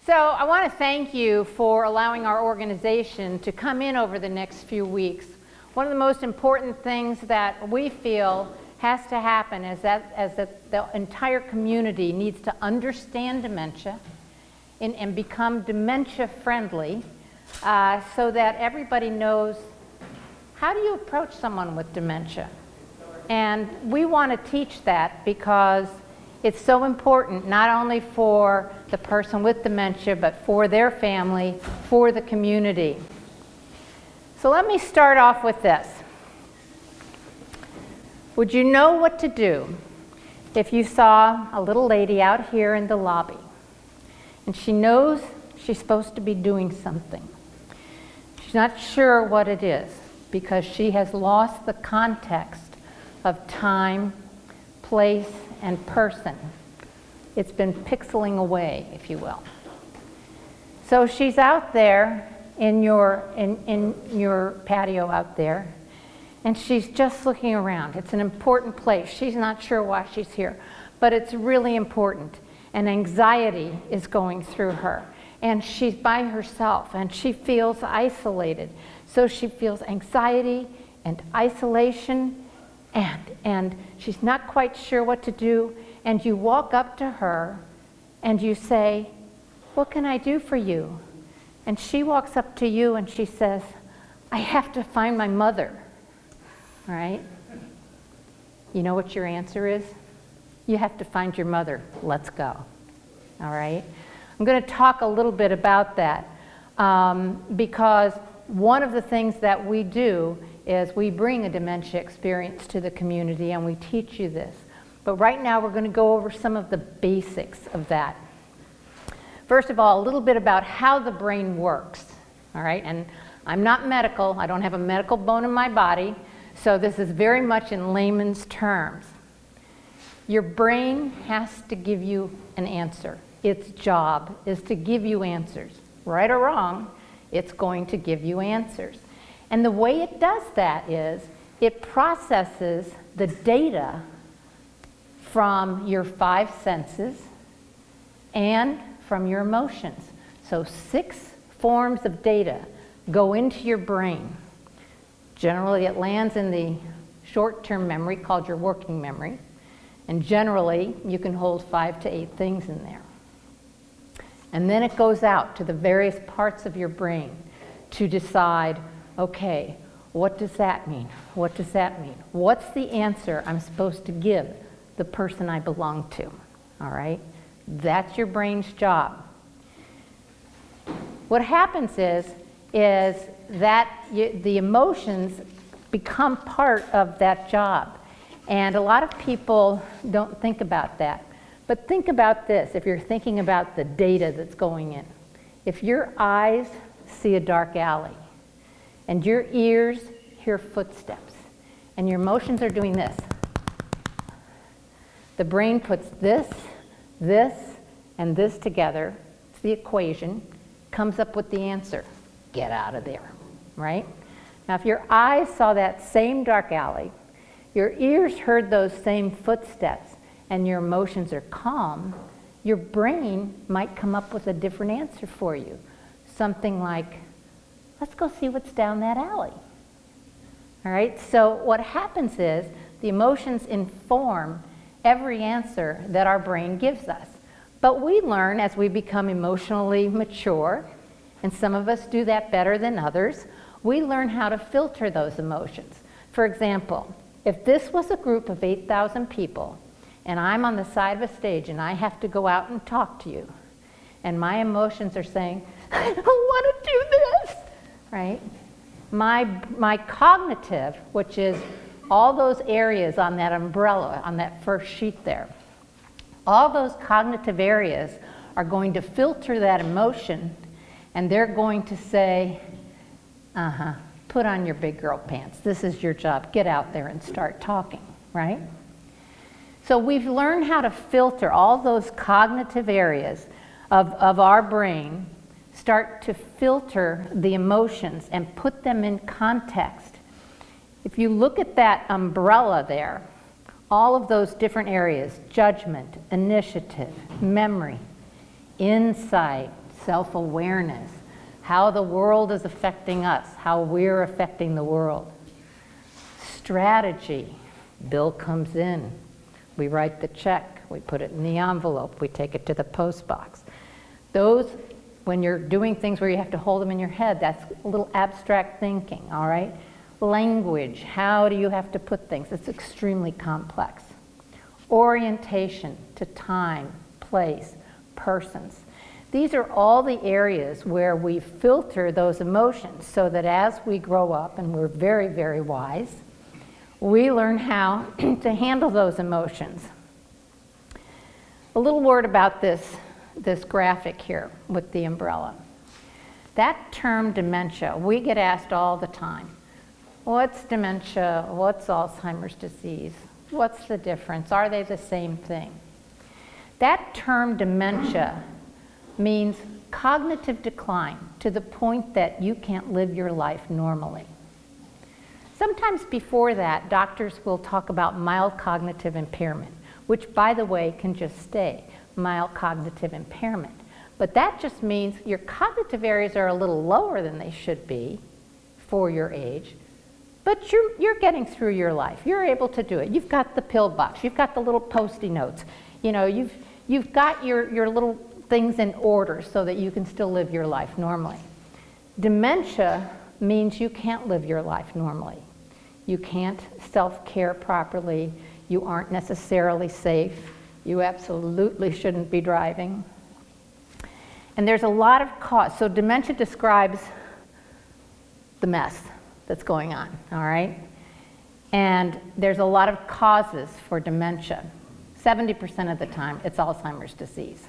So I want to thank you for allowing our organization to come in over the next few weeks. One of the most important things that we feel has to happen is that the entire community needs to understand dementia and become dementia friendly so that everybody knows how do you approach someone with dementia. And we want to teach that because it's so important, not only for the person with dementia, but for their family, for the community. So let me start off with this. Would you know what to do if you saw a little lady out here in the lobby and she knows she's supposed to be doing something? She's not sure what it is because she has lost the context of time, place, and person. It's been pixeling away, if you will. So she's out there in your patio out there, and she's just looking around. It's an important place. She's not sure why she's here, but it's really important. And anxiety is going through her. And she's by herself, and she feels isolated. So she feels anxiety and isolation, and she's not quite sure what to do, and you walk up to her and you say, "What can I do for you?" And she walks up to you and she says, "I have to find my mother." All right? You know what your answer is? You have to find your mother. Let's go. All right? I'm going to talk a little bit about that because one of the things that we do is we bring a dementia experience to the community and we teach you this. But right now we're going to go over some of the basics of that. First of all, a little bit about how the brain works. All right, and I'm not medical. I don't have a medical bone in my body, so this is very much in layman's terms. Your brain has to give you an answer. Its job is to give you answers. Right or wrong, it's going to give you answers. And the way it does that is it processes the data from your 5 senses and from your emotions. So 6 forms of data go into your brain. Generally, it lands in the short-term memory called your working memory. And generally, you can hold 5 to 8 things in there. And then it goes out to the various parts of your brain to decide, okay, what does that mean? What does that mean? What's the answer I'm supposed to give the person I belong to? All right? That's your brain's job. What happens is that the emotions become part of that job. And a lot of people don't think about that. But think about this, if you're thinking about the data that's going in. If your eyes see a dark alley, and your ears hear footsteps, and your emotions are doing this, the brain puts this, and this together, it's the equation, comes up with the answer. Get out of there, right? Now, if your eyes saw that same dark alley, your ears heard those same footsteps, and your emotions are calm, your brain might come up with a different answer for you. Something like, let's go see what's down that alley. All right, so what happens is the emotions inform every answer that our brain gives us. But we learn as we become emotionally mature, and some of us do that better than others, we learn how to filter those emotions. For example, if this was a group of 8,000 people, and I'm on the side of a stage and I have to go out and talk to you, and my emotions are saying, I don't want to do this, right? My cognitive, which is all those areas on that umbrella, on that first sheet there, all those cognitive areas are going to filter that emotion, and they're going to say, put on your big girl pants. This is your job. Get out there and start talking, right? So we've learned how to filter all those cognitive areas of our brain, start to filter the emotions and put them in context. If you look at that umbrella there, all of those different areas, judgment, initiative, memory, insight, self-awareness, how the world is affecting us, how we're affecting the world. Strategy, bill comes in, we write the check, we put it in the envelope, we take it to the post box. Those, when you're doing things where you have to hold them in your head, that's a little abstract thinking, all right? Language, how do you have to put things? It's extremely complex. Orientation to time, place, persons. These are all the areas where we filter those emotions so that as we grow up, and we're very, very wise, we learn how to handle those emotions. A little word about this graphic here with the umbrella. That term dementia, we get asked all the time. What's dementia? What's Alzheimer's disease? What's the difference? Are they the same thing? That term dementia means cognitive decline to the point that you can't live your life normally. Sometimes before that, doctors will talk about mild cognitive impairment, which, by the way, can just stay mild cognitive impairment. But that just means your cognitive areas are a little lower than they should be for your age, but you're getting through your life. You're able to do it. You've got the pill box. You've got the little Post-it notes. You know, you've got your little things in order so that you can still live your life normally. Dementia means you can't live your life normally. You can't self-care properly. You aren't necessarily safe. You absolutely shouldn't be driving. And there's a lot of cause. So dementia describes the mess that's going on, all right? And there's a lot of causes for dementia. 70% of the time, it's Alzheimer's disease.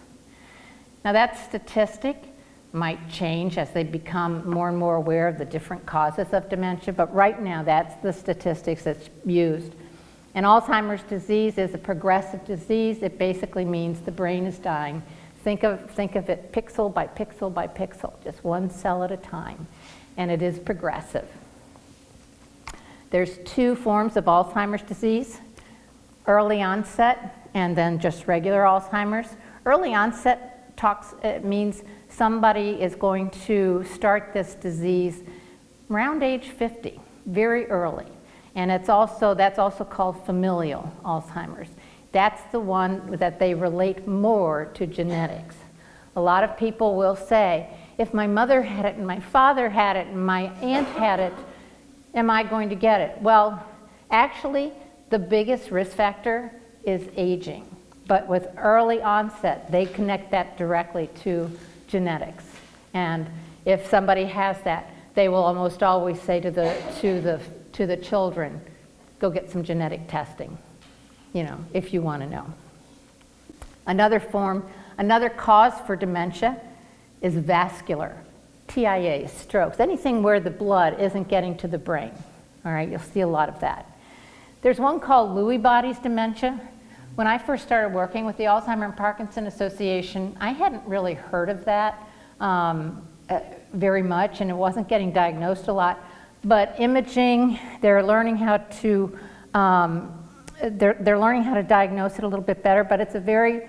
Now that statistic might change as they become more and more aware of the different causes of dementia, but right now that's the statistics that's used. And Alzheimer's disease is a progressive disease. It basically means the brain is dying. Think of it pixel by pixel by pixel, just one cell at a time, and it is progressive. There's two forms of Alzheimer's disease, early onset and then just regular Alzheimer's. Early onset means somebody is going to start this disease around age 50, very early. And that's also called familial Alzheimer's. That's the one that they relate more to genetics. A lot of people will say, if my mother had it and my father had it and my aunt had it, am I going to get it? Well, actually, the biggest risk factor is aging. But with early onset, they connect that directly to genetics. And if somebody has that, they will almost always say to the children, go get some genetic testing, you know, if you want to know. Another cause for dementia is vascular. TIAs, strokes, anything where the blood isn't getting to the brain. All right, you'll see a lot of that. There's one called Lewy bodies dementia. When I first started working with the Alzheimer and Parkinson Association, I hadn't really heard of that very much, and it wasn't getting diagnosed a lot. But imaging, they're learning how to diagnose it a little bit better. But it's a very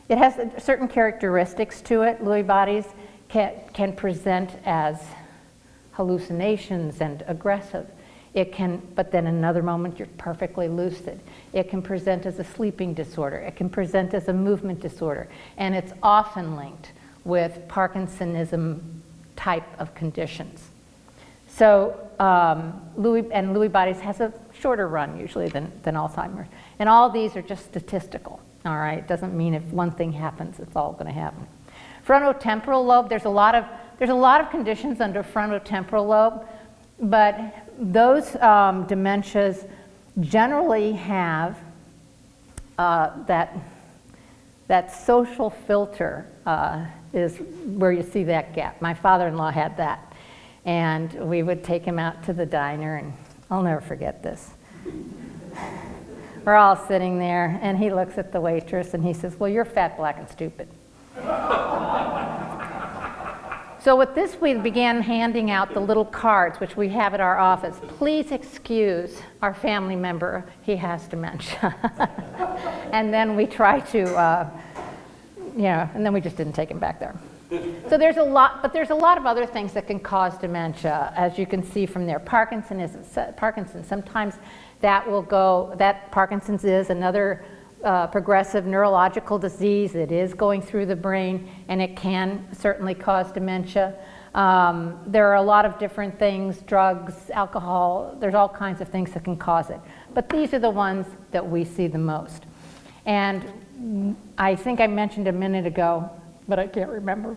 it has certain characteristics to it. Lewy bodies can present as hallucinations and aggressive. It can, but then another moment you're perfectly lucid. It can present as a sleeping disorder. It can present as a movement disorder. And it's often linked with Parkinsonism type of conditions. So Lewy bodies has a shorter run usually than Alzheimer's. And all these are just statistical, all right? It doesn't mean if one thing happens, it's all gonna happen. Frontotemporal lobe, there's a lot of conditions under frontotemporal lobe, but those dementias generally have that social filter is where you see that gap. My father-in-law had that, and we would take him out to the diner, and I'll never forget this. We're all sitting there, and he looks at the waitress, and he says, well, you're fat, black, and stupid. So with this, we began handing out the little cards, which we have at our office. Please excuse our family member, he has dementia. And then we try to yeah, and then we just didn't take him back there. So there's a lot, but there's a lot of other things that can cause dementia, as you can see from there. Parkinson's, sometimes that will go, that Parkinson's is another progressive neurological disease. It is going through the brain, and it can certainly cause dementia. There are a lot of different things, drugs, alcohol, there's all kinds of things that can cause it. But these are the ones that we see the most. And I think I mentioned a minute ago, but I can't remember.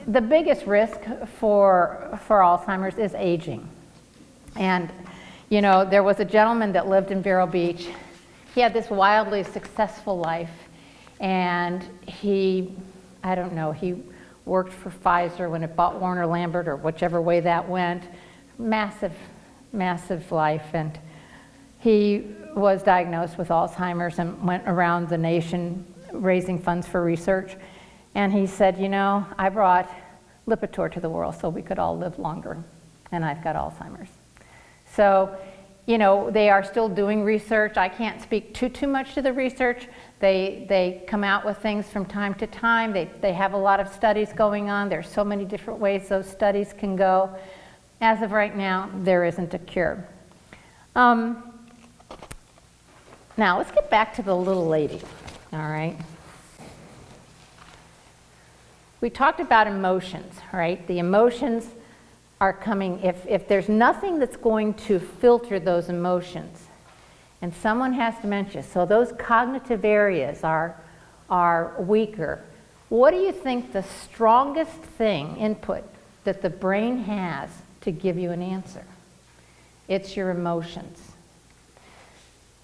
The biggest risk for Alzheimer's is aging. And you know, there was a gentleman that lived in Vero Beach. He had this wildly successful life, and he, I don't know, he worked for Pfizer when it bought Warner Lambert, or whichever way that went. Massive, massive life. And he was diagnosed with Alzheimer's and went around the nation raising funds for research. And he said, you know, I brought Lipitor to the world so we could all live longer, and I've got Alzheimer's. So, you know, they are still doing research. I can't speak too much to the research. They come out with things from time to time. They have a lot of studies going on. There's so many different ways those studies can go. As of right now, there isn't a cure. Now, let's get back to the little lady, all right? We talked about emotions, right? The emotions are coming, if there's nothing that's going to filter those emotions, and someone has dementia, so those cognitive areas are weaker, what do you think the strongest thing, input, that the brain has to give you an answer? It's your emotions.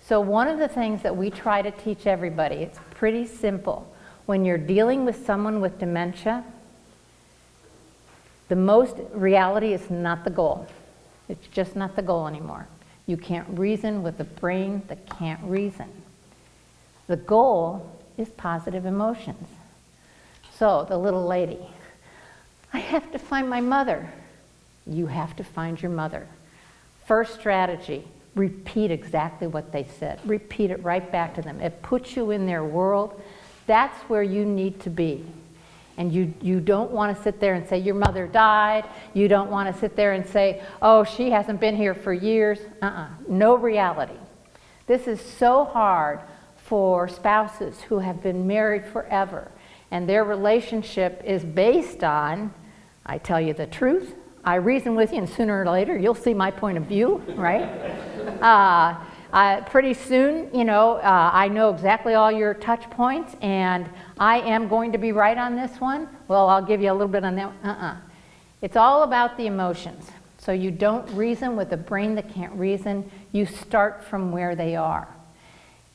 So one of the things that we try to teach everybody, it's pretty simple. When you're dealing with someone with dementia, the most reality is not the goal. It's just not the goal anymore. You can't reason with a brain that can't reason. The goal is positive emotions. So the little lady, I have to find my mother. You have to find your mother. First strategy, repeat exactly what they said. Repeat it right back to them. It puts you in their world. That's where you need to be. And you don't want to sit there and say, your mother died. You don't want to sit there and say, oh, she hasn't been here for years. No reality. This is so hard for spouses who have been married forever, and their relationship is based on, I tell you the truth, I reason with you, and sooner or later you'll see my point of view, right? Pretty soon, you know, I know exactly all your touch points, and I am going to be right on this one. Well, I'll give you a little bit on that. It's all about the emotions. So you don't reason with a brain that can't reason. You start from where they are.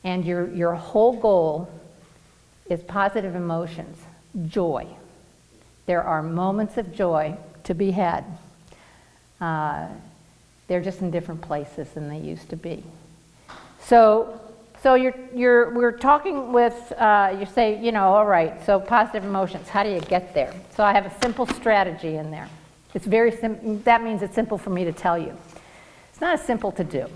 And your whole goal is positive emotions, joy. There are moments of joy to be had. They're just in different places than they used to be. So we're talking with, you say, you know, all right, so positive emotions, how do you get there? So I have a simple strategy in there. It's very simple. That means it's simple for me to tell you. It's not as simple to do.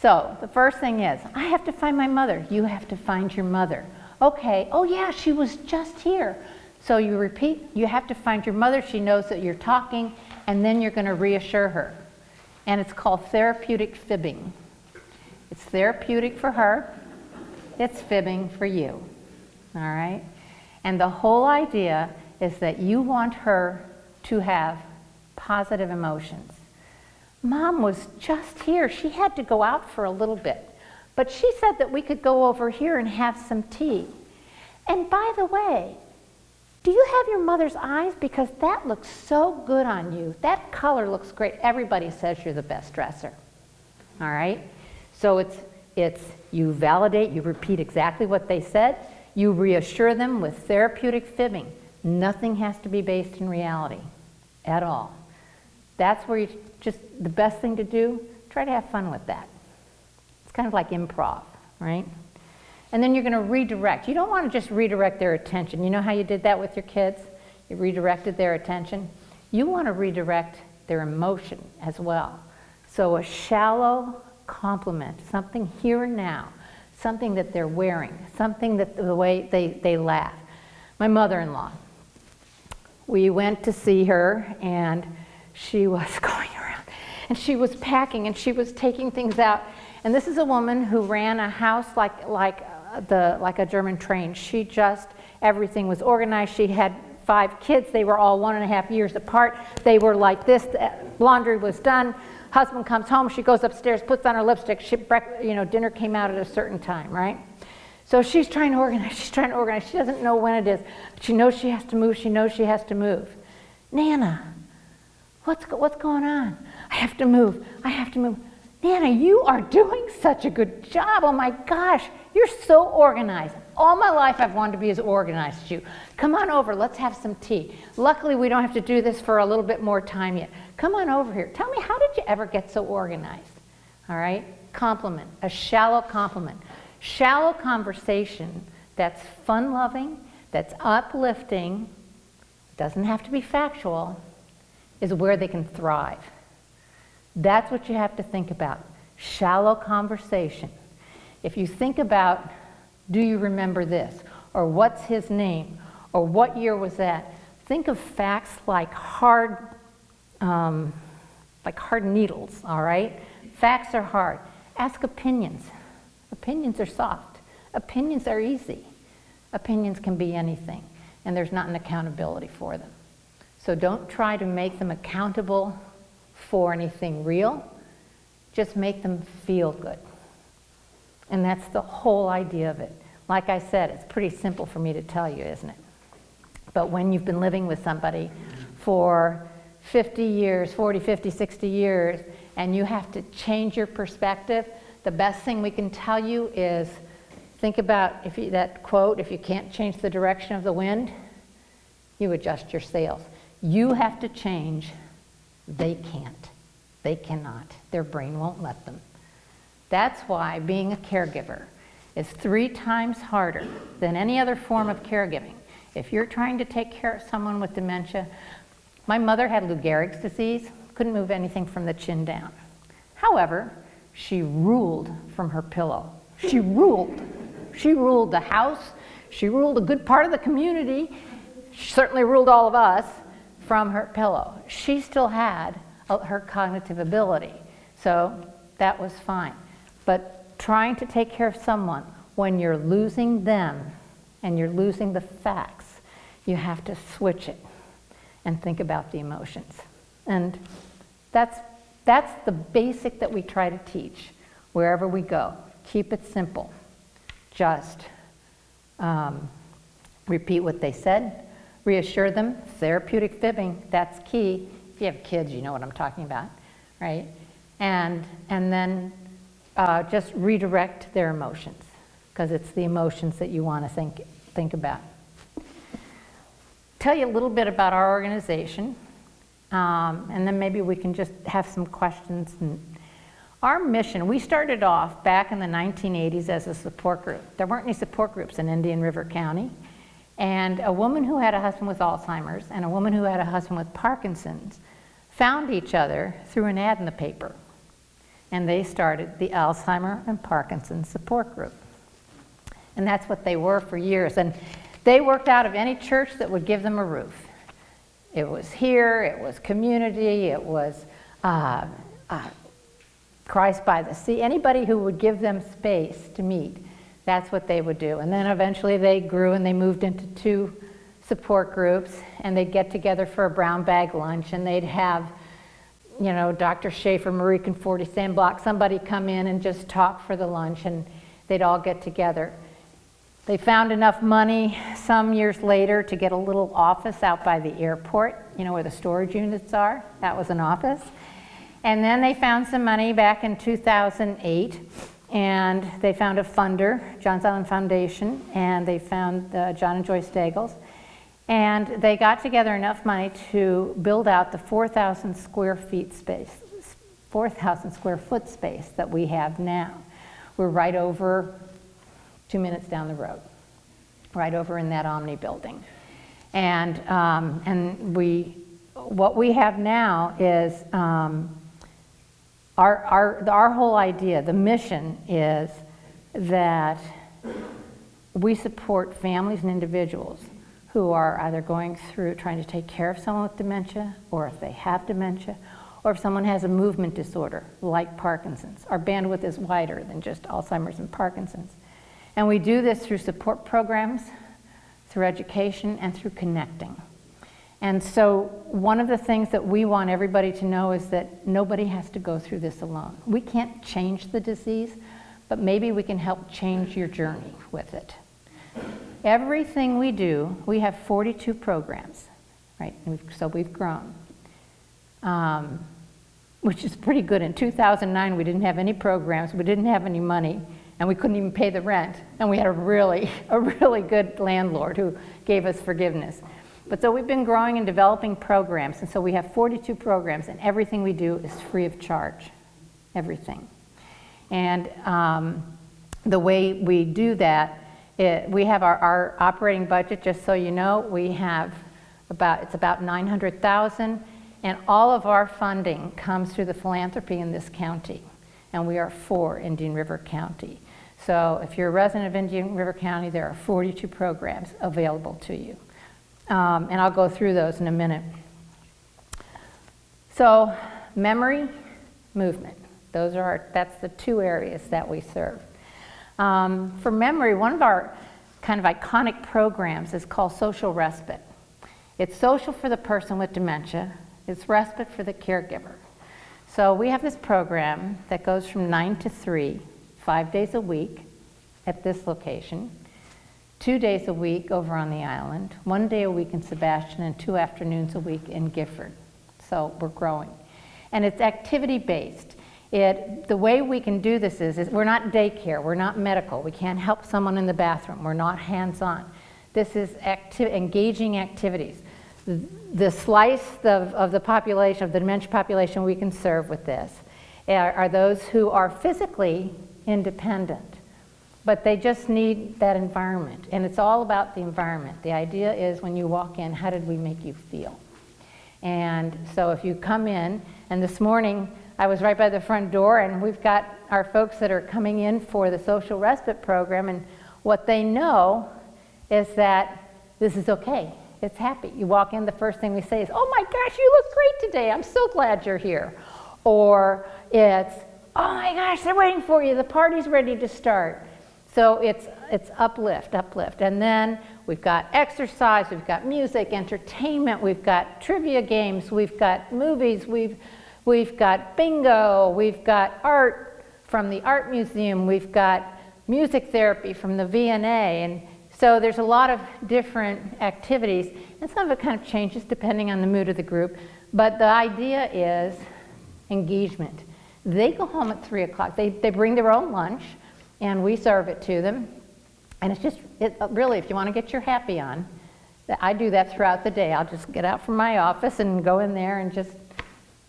So the first thing is, I have to find my mother. You have to find your mother. Okay, oh yeah, she was just here. So you repeat, you have to find your mother. She knows that you're talking, and then you're going to reassure her. And it's called therapeutic fibbing. It's therapeutic for her, it's fibbing for you, all right? And the whole idea is that you want her to have positive emotions. Mom was just here. She had to go out for a little bit, but she said that we could go over here and have some tea. And by the way, do you have your mother's eyes? Because that looks so good on you. That color looks great. Everybody says you're the best dresser, all right? So it's you validate, you repeat exactly what they said, you reassure them with therapeutic fibbing. Nothing has to be based in reality at all. That's where the best thing to do, try to have fun with that. It's kind of like improv, right? And then you're going to redirect. You don't want to just redirect their attention. You know how you did that with your kids? You redirected their attention. You want to redirect their emotion as well. So a shallow compliment, something here and now, something that they're wearing, something that the way they laugh. My mother-in-law, we went to see her, and she was going around, and she was packing, and she was taking things out. And this is a woman who ran a house like a German train. She just, everything was organized. She had 5 kids. They were all 1.5 years apart. They were like this. The laundry was done. Husband comes home. She goes upstairs, puts on her lipstick. Dinner came out at a certain time, right? So she's trying to organize. She's trying to organize. She doesn't know when it is. She knows she has to move. She knows she has to move. Nana, what's going on? I have to move. I have to move. Nana, you are doing such a good job. Oh my gosh, you're so organized. All my life I've wanted to be as organized as you. Come on over, let's have some tea. Luckily we don't have to do this for a little bit more time yet. Come on over here. Tell me, how did you ever get so organized? All right, compliment, a shallow compliment. Shallow conversation that's fun-loving, that's uplifting, doesn't have to be factual, is where they can thrive. That's what you have to think about. Shallow conversation. If you think about, do you remember this? Or what's his name? Or what year was that? Think of facts like hard needles, all right? Facts are hard. Ask opinions. Opinions are soft. Opinions are easy. Opinions can be anything, and there's not an accountability for them. So don't try to make them accountable for anything real. Just make them feel good. And that's the whole idea of it. Like I said, it's pretty simple for me to tell you, isn't it? But when you've been living with somebody for 50 years, 40, 50, 60 years, and you have to change your perspective, the best thing we can tell you is think about that quote, if you can't change the direction of the wind, you adjust your sails. You have to change. They can't. They cannot. Their brain won't let them. That's why being a caregiver is 3 times harder than any other form of caregiving. If you're trying to take care of someone with dementia, my mother had Lou Gehrig's disease, couldn't move anything from the chin down. However, she ruled from her pillow. She ruled. She ruled the house. She ruled a good part of the community. She certainly ruled all of us from her pillow. She still had her cognitive ability, so that was fine. But trying to take care of someone when you're losing them and you're losing the facts, you have to switch it and think about the emotions. And that's the basic that we try to teach wherever we go. Keep it simple. Just repeat what they said. Reassure them. Therapeutic fibbing, that's key. If you have kids, you know what I'm talking about, right? And then just redirect their emotions, because it's the emotions that you want to think about. Tell you a little bit about our organization, and then maybe we can just have some questions. And our mission, we started off back in the 1980s as a support group. There weren't any support groups in Indian River County. And a woman who had a husband with Alzheimer's and a woman who had a husband with Parkinson's found each other through an ad in the paper. And they started the Alzheimer and Parkinson's support group. And that's what they were for years. And they worked out of any church that would give them a roof. It was here, it was community, it was Christ by the Sea. Anybody who would give them space to meet, that's what they would do. And then eventually they grew and they moved into 2 support groups, and they'd get together for a brown bag lunch, and they'd have, you know, Dr. Schaefer, Marie Conforti, Sam Block, somebody come in and just talk for the lunch, and they'd all get together. They found enough money some years later to get a little office out by the airport, you know, where the storage units are. That was an office. And then they found some money back in 2008, and they found a funder, Johns Island Foundation, and they found John and Joyce Dagels. And they got together enough money to build out the 4,000 square foot space that we have now. We're right over 2 minutes down the road, right over in that Omni building. And what we have now is our whole idea, the mission is that we support families and individuals who are either going through trying to take care of someone with dementia, or if they have dementia, or if someone has a movement disorder like Parkinson's. Our bandwidth is wider than just Alzheimer's and Parkinson's. And we do this through support programs, through education, and through connecting. And so one of the things that we want everybody to know is that nobody has to go through this alone. We can't change the disease, but maybe we can help change your journey with it. Everything we do, we have 42 programs, right? So we've grown, which is pretty good. In 2009, we didn't have any programs, we didn't have any money, and we couldn't even pay the rent. And we had a really good landlord who gave us forgiveness. But so we've been growing and developing programs, and so we have 42 programs, and everything we do is free of charge, everything. And the way we do that, we have our operating budget, just so you know, we have it's about $900,000, and all of our funding comes through the philanthropy in this county, and we are for Indian River County. So if you're a resident of Indian River County, there are 42 programs available to you. And I'll go through those in a minute. So memory, movement, that's the two areas that we serve. For memory, one of our kind of iconic programs is called Social Respite. It's social for the person with dementia, it's respite for the caregiver. So we have this program that goes from 9 to 3, 5 days a week at this location, 2 days a week over on the island, 1 day a week in Sebastian, and 2 afternoons a week in Gifford. So we're growing. And it's activity-based. The way we can do this is we're not daycare, we're not medical, we can't help someone in the bathroom, we're not hands-on. This is engaging activities. The slice of the population, of the dementia population we can serve with this are those who are physically independent, but they just need that environment. And it's all about the environment. The idea is when you walk in, how did we make you feel? And so if you come in, and this morning, I was right by the front door, and we've got our folks that are coming in for the social respite program, and what they know is that this is okay. It's happy. You walk in, the first thing we say is, "Oh my gosh, you look great today. I'm so glad you're here." Or it's, "Oh my gosh, they're waiting for you. The party's ready to start." So it's uplift. And then we've got exercise, we've got music, entertainment, we've got trivia games, we've got movies, we've got bingo, we've got art from the art museum, we've got music therapy from the V&A, and so there's a lot of different activities, and some of it kind of changes depending on the mood of the group, but the idea is engagement. They go home at 3 o'clock, they bring their own lunch, and we serve it to them, and it's just, really, if you want to get your happy on, I do that throughout the day. I'll just get out from my office and go in there and just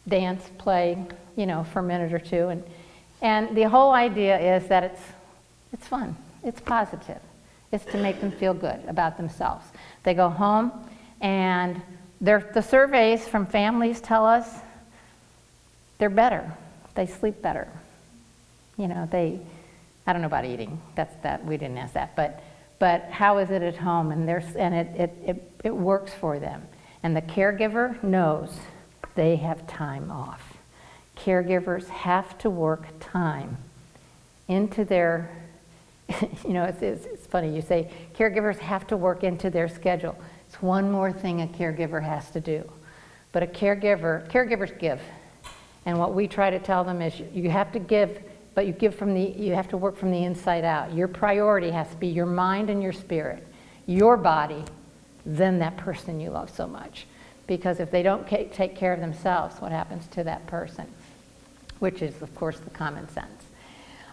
dance, play, for a minute or two. And the whole idea is that it's fun, it's positive. It's to make them feel good about themselves. They go home, and the surveys from families tell us they're better. They sleep better. I don't know about eating. We didn't ask that. But how is it at home? And it works for them. And the caregiver knows they have time off. Caregivers have to work time into their, it's funny, you say caregivers have to work into their schedule. It's one more thing a caregiver has to do. But caregivers give. And what we try to tell them is you have to give, but you have to work from the inside out. Your priority has to be your mind and your spirit, your body, then that person you love so much. Because if they don't take care of themselves, what happens to that person? Which is, of course, the common sense.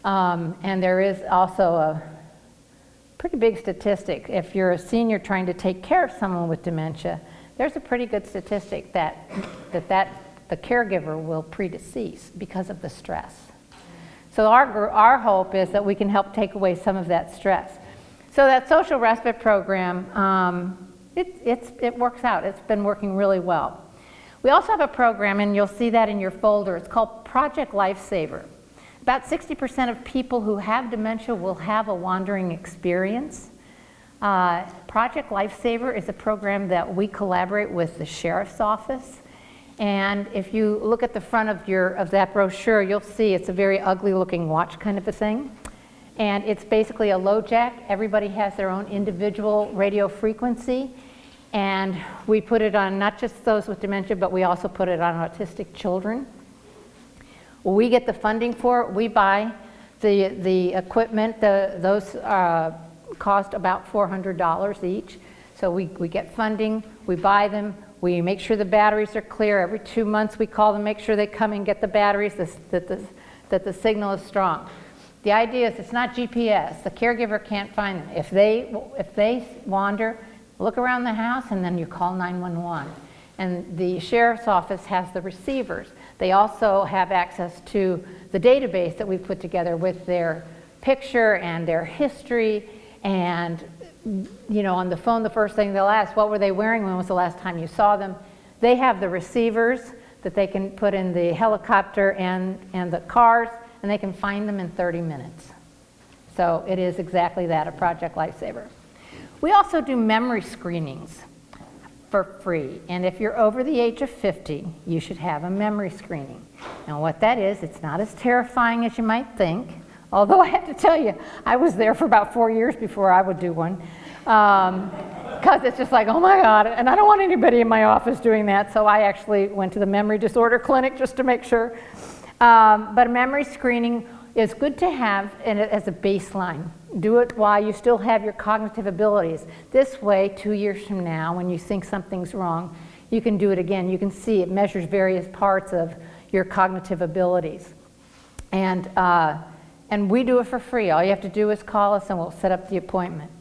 And there is also a pretty big statistic. If you're a senior trying to take care of someone with dementia, there's a pretty good statistic that the caregiver will predecease because of the stress. So our hope is that we can help take away some of that stress. So that social respite program, it works out. It's been working really well. We also have a program, and you'll see that in your folder. It's called Project Lifesaver. About 60% of people who have dementia will have a wandering experience. Project Lifesaver is a program that we collaborate with the Sheriff's Office. And if you look at the front of that brochure, you'll see it's a very ugly looking watch kind of a thing. And it's basically a low jack. Everybody has their own individual radio frequency. And we put it on not just those with dementia, but we also put it on autistic children. We get the funding for it. We buy the equipment. Those cost about $400 each. So we get funding, we buy them, we make sure the batteries are clear. Every 2 months we call them, make sure they come and get the batteries, that the signal is strong. The idea is it's not GPS. The caregiver can't find them. If they wander, look around the house and then you call 911. And the Sheriff's Office has the receivers. They also have access to the database that we've put together with their picture and their history. And on the phone, the first thing they'll ask, what were they wearing? When was the last time you saw them? They have the receivers that they can put in the helicopter and the cars, and they can find them in 30 minutes. So it is exactly that, a Project Lifesaver. We also do memory screenings for free. And if you're over the age of 50, you should have a memory screening. And what that is, it's not as terrifying as you might think. Although I have to tell you, I was there for about 4 years before I would do one. Because it's just like, oh my God, and I don't want anybody in my office doing that, so I actually went to the memory disorder clinic just to make sure. But a memory screening is good to have as a baseline. Do it while you still have your cognitive abilities. This way, 2 years from now, when you think something's wrong, you can do it again. You can see it measures various parts of your cognitive abilities. And we do it for free. All you have to do is call us and we'll set up the appointment.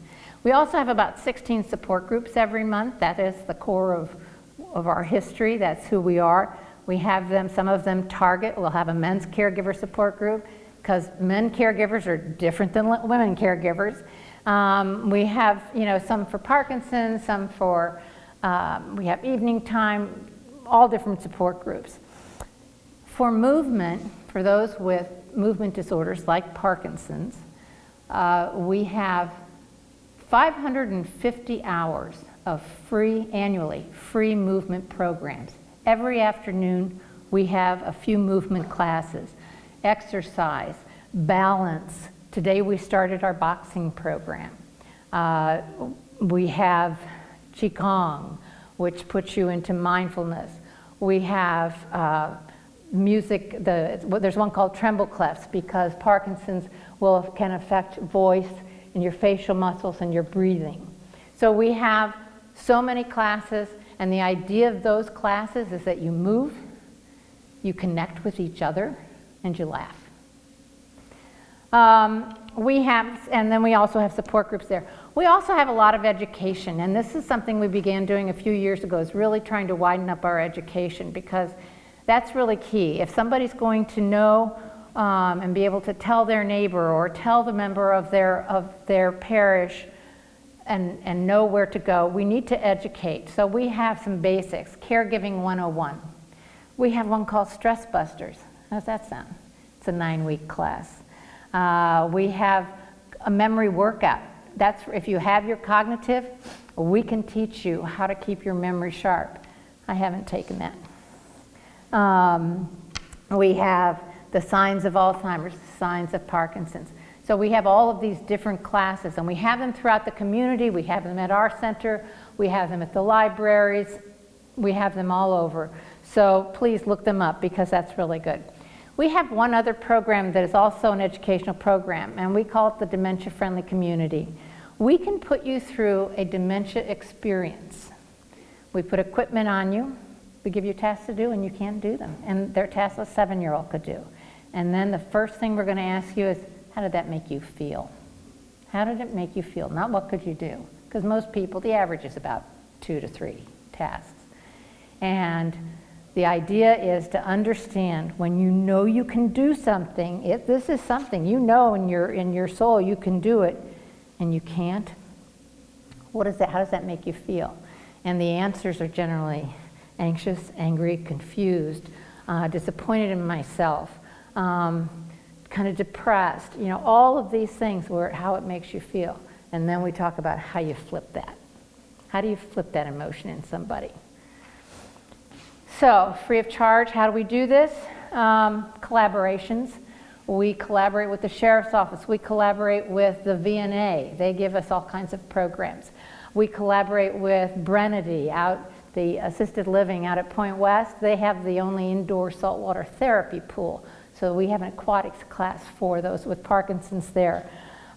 We also have about 16 support groups every month. That is the core of our history. That's who we are. We have them, some of them target. We'll have a men's caregiver support group because men caregivers are different than women caregivers. We have, some for Parkinson's, some for, we have evening time, all different support groups. For movement, for those with movement disorders like Parkinson's, we have 550 hours of annually free movement programs. Every afternoon we have a few movement classes, exercise, balance. Today we started our boxing program. We have Qigong, which puts you into mindfulness. We have music, there's one called tremble clefs because Parkinson's can affect voice and your facial muscles and your breathing. So we have so many classes, and the idea of those classes is that you move, you connect with each other, and you laugh. And then we also have support groups there. We also have a lot of education, and this is something we began doing a few years ago, is really trying to widen up our education because that's really key. If somebody's going to know and be able to tell their neighbor or tell the member of their parish and know where to go, we need to educate. So we have some basics, Caregiving 101. We have one called Stress Busters. How's that sound? It's a 9-week class. We have a memory workout. That's if you have your cognitive, we can teach you how to keep your memory sharp. I haven't taken that. We have the signs of Alzheimer's, signs of Parkinson's. So we have all of these different classes, and we have them throughout the community. We have them at our center. We have them at the libraries. We have them all over. So please look them up because that's really good. We have one other program that is also an educational program, and we call it the Dementia Friendly Community. We can put you through a dementia experience. We put equipment on you. We give you tasks to do, and you can't do them. And they're tasks a 7-year-old could do. And then the first thing we're going to ask you is, how did that make you feel? How did it make you feel? Not what could you do? Because most people, the average is about 2 to 3 tasks. And the idea is to understand when you know you can do something, if this is something you know in your soul you can do it, and you can't, what is that? How does that make you feel? And the answers are generally anxious, angry, confused, disappointed in myself, kind kind of depressed, all of these things were how it makes you feel. And then we talk about how you flip that. How do you flip that emotion in somebody? So, free of charge, how do we do this? Collaborations. We collaborate with the Sheriff's Office. We collaborate with the VNA. They give us all kinds of programs. We collaborate with Brenedy out, the assisted living out at Point West. They have the only indoor saltwater therapy pool. So we have an aquatics class for those with Parkinson's there.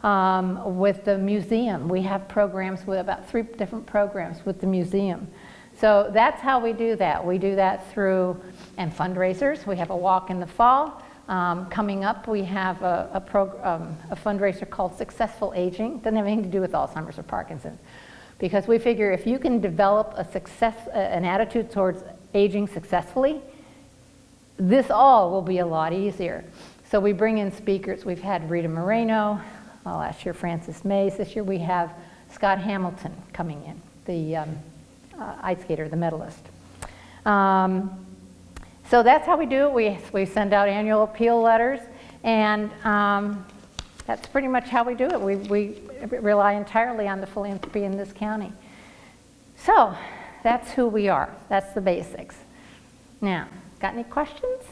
With the museum, we have programs with about 3 different programs with the museum. So that's how we do that. We do that through, and fundraisers. We have a walk in the fall. Coming up, we have a fundraiser called Successful Aging. Doesn't have anything to do with Alzheimer's or Parkinson's. Because we figure if you can develop an attitude towards aging successfully, this all will be a lot easier. So we bring in speakers. We've had Rita Moreno, last year Francis Mays. This year we have Scott Hamilton coming in, the ice skater, the medalist. So that's how we do it. We send out annual appeal letters, and that's pretty much how we do it. We rely entirely on the philanthropy in this county. So that's who we are. That's the basics. Now, got any questions?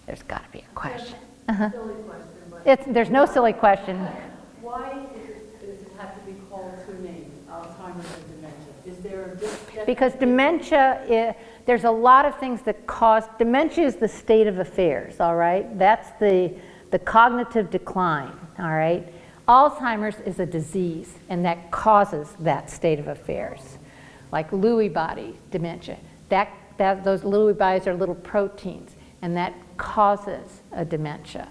There's got to be a question. Silly question, but There's no silly question. why does it have to be called 2 names, Alzheimer's and dementia? Is there a difference? Because dementia, there's a lot of things that cause, dementia is the state of affairs, all right? That's the cognitive decline, all right? Alzheimer's is a disease, and that causes that state of affairs. Like Lewy body dementia, those Lewy bodies are little proteins, and that causes a dementia.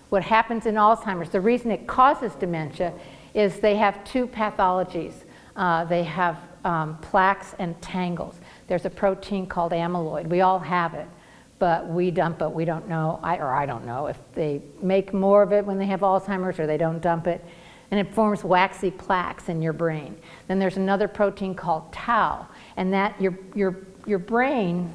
What happens in Alzheimer's, the reason it causes dementia is they have 2 pathologies. They have plaques and tangles. There's a protein called amyloid. We all have it, but we dump it. We don't know, I don't know if they make more of it when they have Alzheimer's or they don't dump it. And it forms waxy plaques in your brain. Then there's another protein called tau, and that your brain,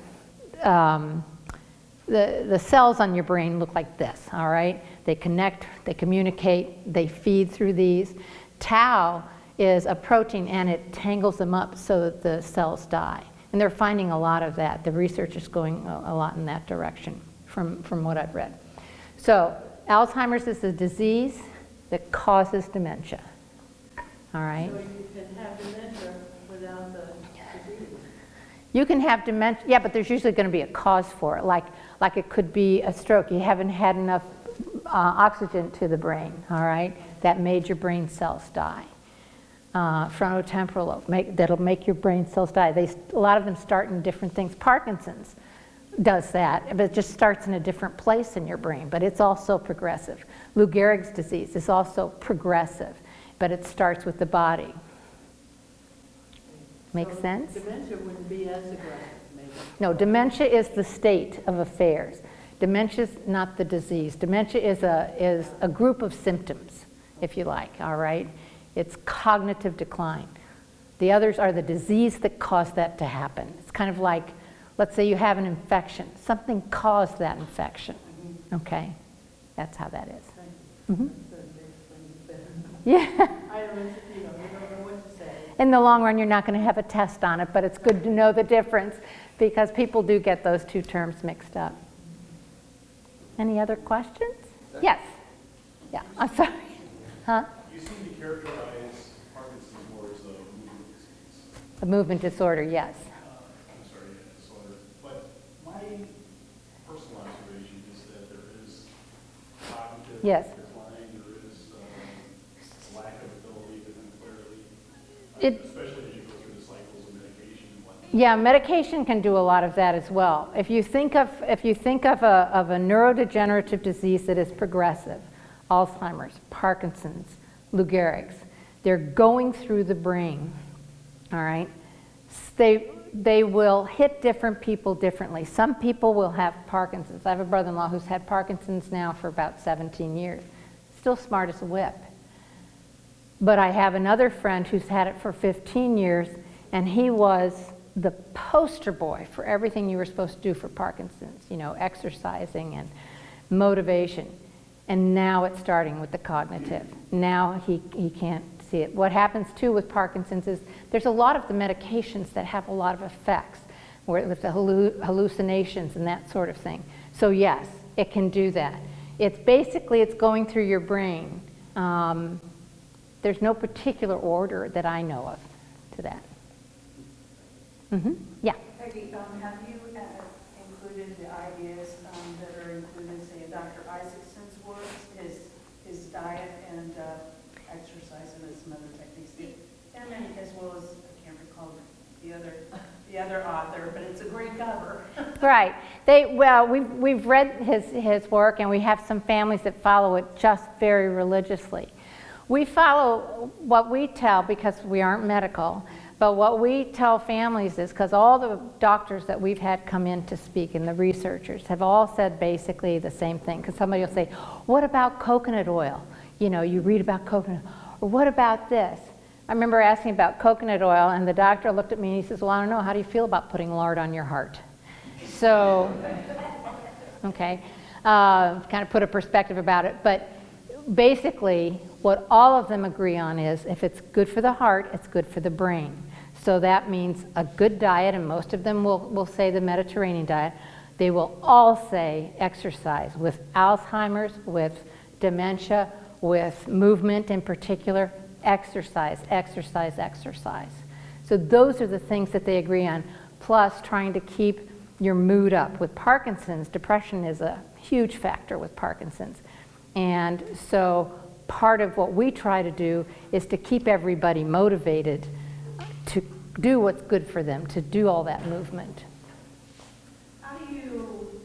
the cells on your brain look like this, all right? They connect, they communicate, they feed through these. Tau is a protein, and it tangles them up so that the cells die. And they're finding a lot of that. The research is going a lot in that direction from what I've read. So Alzheimer's is a disease that causes dementia, all right? So you can have dementia without the disease? You can have dementia, yeah, but there's usually going to be a cause for it, like it could be a stroke. You haven't had enough oxygen to the brain, all right? That made your brain cells die. Frontotemporal lobe, that'll make your brain cells die. A lot of them start in different things. Parkinson's does that, but it just starts in a different place in your brain, but it's also progressive. Lou Gehrig's disease is also progressive, but it starts with the body. Make sense? Dementia wouldn't be as aggressive, maybe? No, dementia is the state of affairs. Dementia is not the disease. Dementia is a group of symptoms, if you like, all right? It's cognitive decline. The others are the disease that caused that to happen. It's kind of like, let's say you have an infection. Something caused that infection, okay? That's how that is. Mm-hmm. Yeah. I don't know what to say. In the long run, you're not going to have a test on it, but it's good to know the difference because people do get those 2 terms mixed up. Any other questions? Yes. Yeah, I'm sorry. Huh? You seem to characterize Parkinson's more as a movement disease. A movement disorder, yes. I'm sorry, a disorder. But my personal observation is that there is cognitive Yes. decline, there is lack of ability to think clearly, It- especially as you go through the cycles of medication and whatnot. Yeah, medication can do a lot of that as well. If you think of a neurodegenerative disease that is progressive, Alzheimer's, Parkinson's, Lou Gehrig's, they're going through the brain, all right? They will hit different people differently. Some people will have Parkinson's. I have a brother-in-law who's had Parkinson's now for about 17 years. Still smart as a whip. But I have another friend who's had it for 15 years, and he was the poster boy for everything you were supposed to do for Parkinson's, you know, exercising and motivation. And now it's starting with the cognitive. Now he can't see it. What happens too with Parkinson's is there's a lot of the medications that have a lot of effects with the hallucinations and that sort of thing. So yes, it can do that. It's basically, it's going through your brain. There's no particular order that I know of to that. Yeah. Peggy, have you included the ideas that are included, say, in Dr. Isaacson's work, his diet and exercise and some other techniques? Him and as well as, I can't recall the other author, but it's a great cover. Right. We've read his work, and we have some families that follow it just very religiously. We follow what we tell, because we aren't medical, but what we tell families is, because all the doctors that we've had come in to speak and the researchers have all said basically the same thing. Because somebody will say, what about coconut oil? You know, you read about coconut, or what about this? I remember asking about coconut oil, and the doctor looked at me and he says, well, I don't know, how do you feel about putting lard on your heart? So, okay, kind of put a perspective about it. But basically, what all of them agree on is if it's good for the heart, it's good for the brain. So that means a good diet, and most of them will say the Mediterranean diet. They will all say exercise. With Alzheimer's, with dementia, with movement in particular, exercise, exercise, exercise. So those are the things that they agree on, plus trying to keep your mood up. With Parkinson's, depression is a huge factor with Parkinson's. And so part of what we try to do is to keep everybody motivated to do what's good for them, to do all that movement. How do you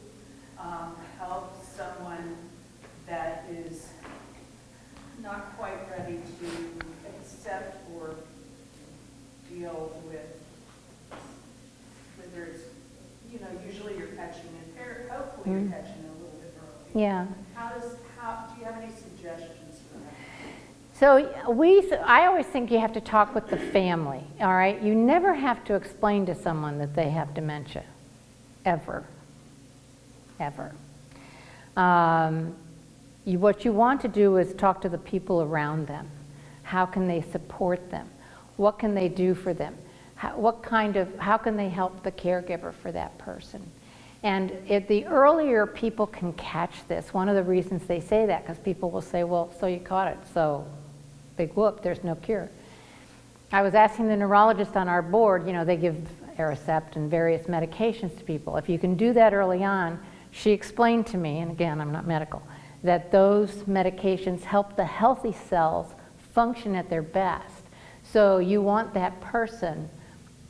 help someone that is not quite ready to accept or deal with, whether it's, you know, usually you're catching it, hopefully you're catching it a little bit early. Yeah. Do you have any suggestions for that? So I always think you have to talk with the family, all right? You never have to explain to someone that they have dementia, ever, ever. What you want to do is talk to the people around them. How can they support them? What can they do for them? How can they help the caregiver for that person? And the earlier people can catch this, one of the reasons they say that, because people will say, well, so you caught it, so big whoop, there's no cure. I was asking the neurologist on our board, you know, they give Aricept and various medications to people. If you can do that early on, she explained to me, and again, I'm not medical, that those medications help the healthy cells function at their best. So you want that person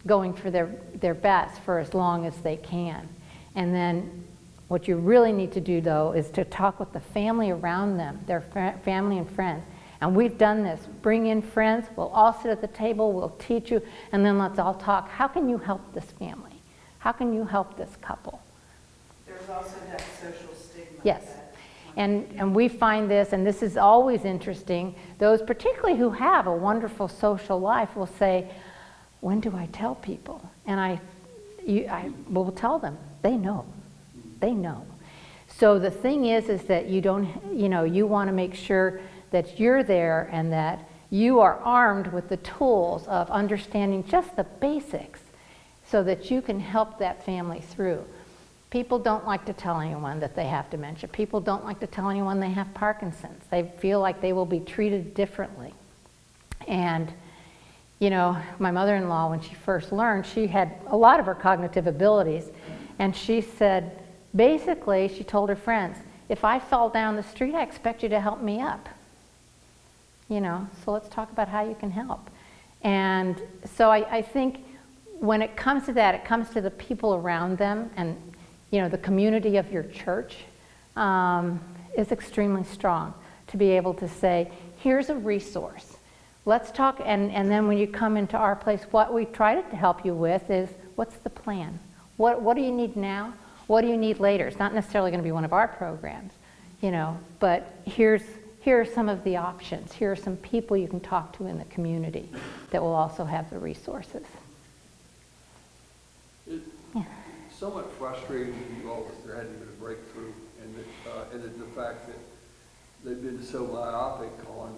going for their best for as long as they can. And then what you really need to do, though, is to talk with the family around them, their family and friends. And we've done this. Bring in friends. We'll all sit at the table. We'll teach you. And then let's all talk. How can you help this family? How can you help this couple? There's also that social stigma. Yes. And we find this, and this is always interesting, those particularly who have a wonderful social life will say, when do I tell people? And I will tell them. They know. They know. So the thing is that you don't, you want to make sure that you're there and that you are armed with the tools of understanding just the basics so that you can help that family through. People don't like to tell anyone that they have dementia. People don't like to tell anyone they have Parkinson's. They feel like they will be treated differently. And my mother-in-law, when she first learned, she had a lot of her cognitive abilities, and she said, basically, she told her friends, if I fall down the street, I expect you to help me up. So let's talk about how you can help. And so I think when it comes to that, it comes to the people around them, and the community of your church is extremely strong to be able to say, here's a resource. Let's talk, and then when you come into our place, what we try to help you with is, what's the plan? What do you need now? What do you need later? It's not necessarily going to be one of our programs, but here are some of the options. Here are some people you can talk to in the community that will also have the resources. It's somewhat frustrating to you all that there hadn't been a breakthrough, and and the fact that they've been so myopic on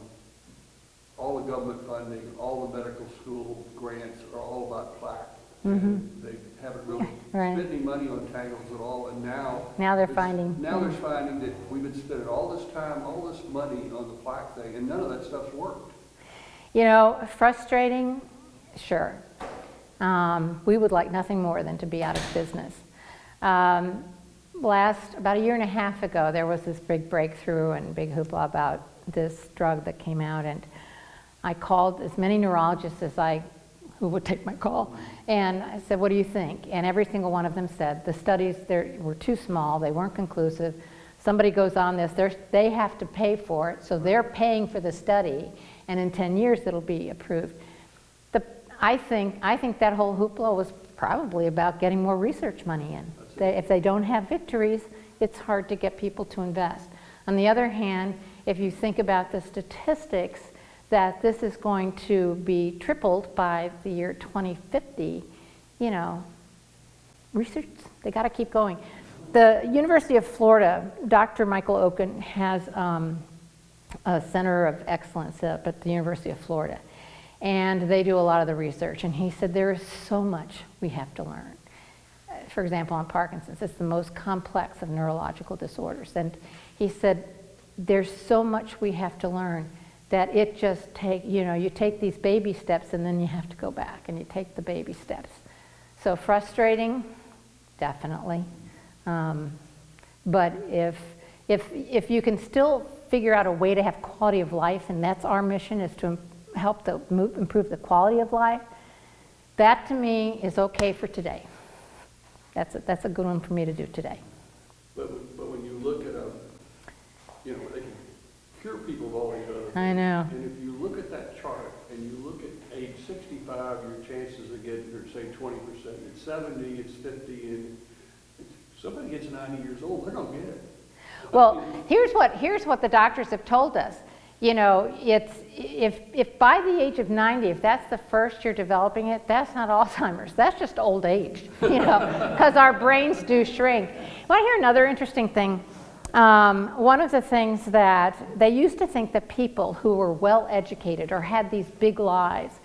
all the government funding, all the medical school grants are all about plaque. And they haven't really Right. spent any money on tangles at all, and now. Now they're it's- finding. Now they're finding that we've been spending all this time, all this money on the plaque thing, and none of that stuff's worked. You know, frustrating, sure. We would like nothing more than to be out of business. About a year and a half ago, there was this big breakthrough and big hoopla about this drug that came out, and I called as many neurologists as who would take my call, and I said, what do you think? And every single one of them said, the studies were too small, they weren't conclusive. Somebody goes on this, they have to pay for it, so they're paying for the study, and in 10 years it'll be approved. I think that whole hoopla was probably about getting more research money in. If they don't have victories, it's hard to get people to invest. On the other hand, if you think about the statistics that this is going to be tripled by the year 2050, you know, research, they got to keep going. The University of Florida, Dr. Michael Oken has a center of excellence up at the University of Florida, and they do a lot of the research, and he said there is so much we have to learn. For example, on Parkinson's, it's the most complex of neurological disorders, and he said there's so much we have to learn that it just you take these baby steps and then you have to go back and you take the baby steps. So frustrating, definitely. But if you can still figure out a way to have quality of life, and that's our mission, is to help improve the quality of life, that to me is okay for today. That's a good one for me to do today. But when you look at they can cure people of all these other things. I know. And if you look at that chart and you look at age 65, your chances of getting, say, 20%. At 70, it's 50, and if somebody gets 90 years old, they're going to get it. Well, here's what the doctors have told us. You know, it's if by the age of 90, if that's the first you're developing it, that's not Alzheimer's. That's just old age, because our brains do shrink. Want to hear another interesting thing? One of the things that they used to think that people who were well educated or had these big lives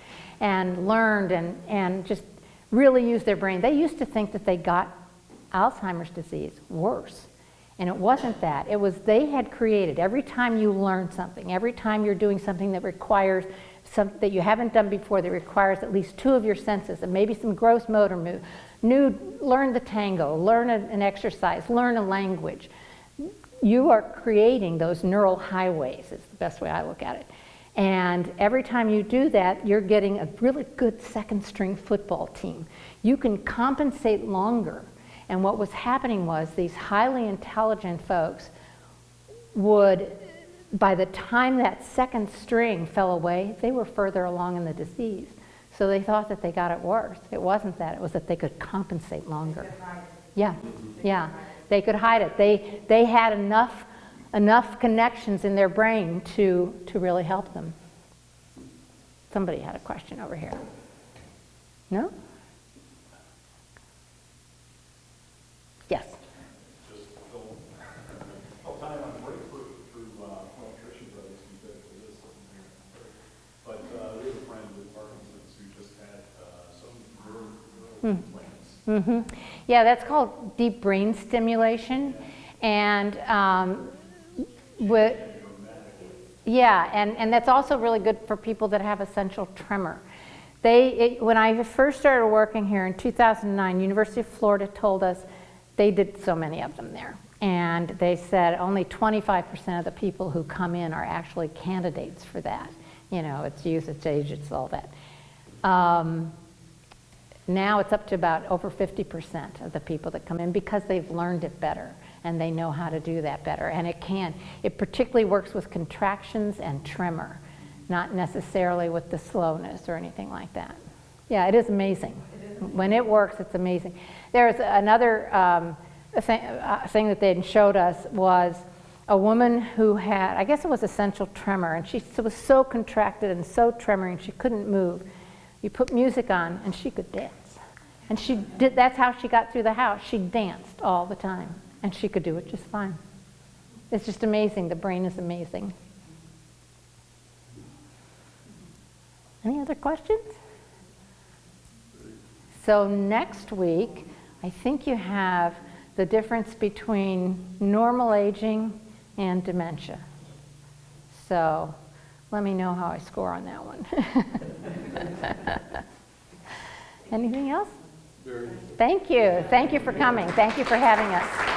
and learned and just really used their brain, they used to think that they got Alzheimer's disease worse. And it wasn't that. It was they had created, every time you learn something, every time you're doing something that requires something that you haven't done before, that requires at least 2 of your senses and maybe some gross motor move, learn the tango, learn an exercise, learn a language. You are creating those neural highways, is the best way I look at it. And every time you do that, you're getting a really good second string football team. You can compensate longer. And what was happening was these highly intelligent folks would, by the time that second string fell away, they were further along in the disease. So they thought that they got it worse. It wasn't that, it was that they could compensate longer. Yeah, yeah. They could hide it. They had enough connections in their brain to really help them. Somebody had a question over here. No? Yes. Just I'll tie on breakthrough through nutrition drugs and medical this here. But there's a friend with Parkinson's who just had some neural implants. Yeah, that's called deep brain stimulation, and and that's also really good for people that have essential tremor. When I first started working here in 2009, University of Florida told us they did so many of them there, and they said only 25% of the people who come in are actually candidates for that. You know, it's youth, it's age, it's all that. Now it's up to about over 50% of the people that come in because they've learned it better and they know how to do that better. And it particularly works with contractions and tremor, not necessarily with the slowness or anything like that. Yeah, it is amazing. When it works, it's amazing. There's another thing that they showed us was a woman who had, I guess it was essential tremor, and she was so contracted and so tremoring she couldn't move. You put music on and she could dance. And that's how she got through the house. She danced all the time and she could do it just fine. It's just amazing. The brain is amazing. Any other questions? So next week, I think you have the difference between normal aging and dementia. So let me know how I score on that one. Anything else? Thank you. Thank you for coming. Thank you for having us.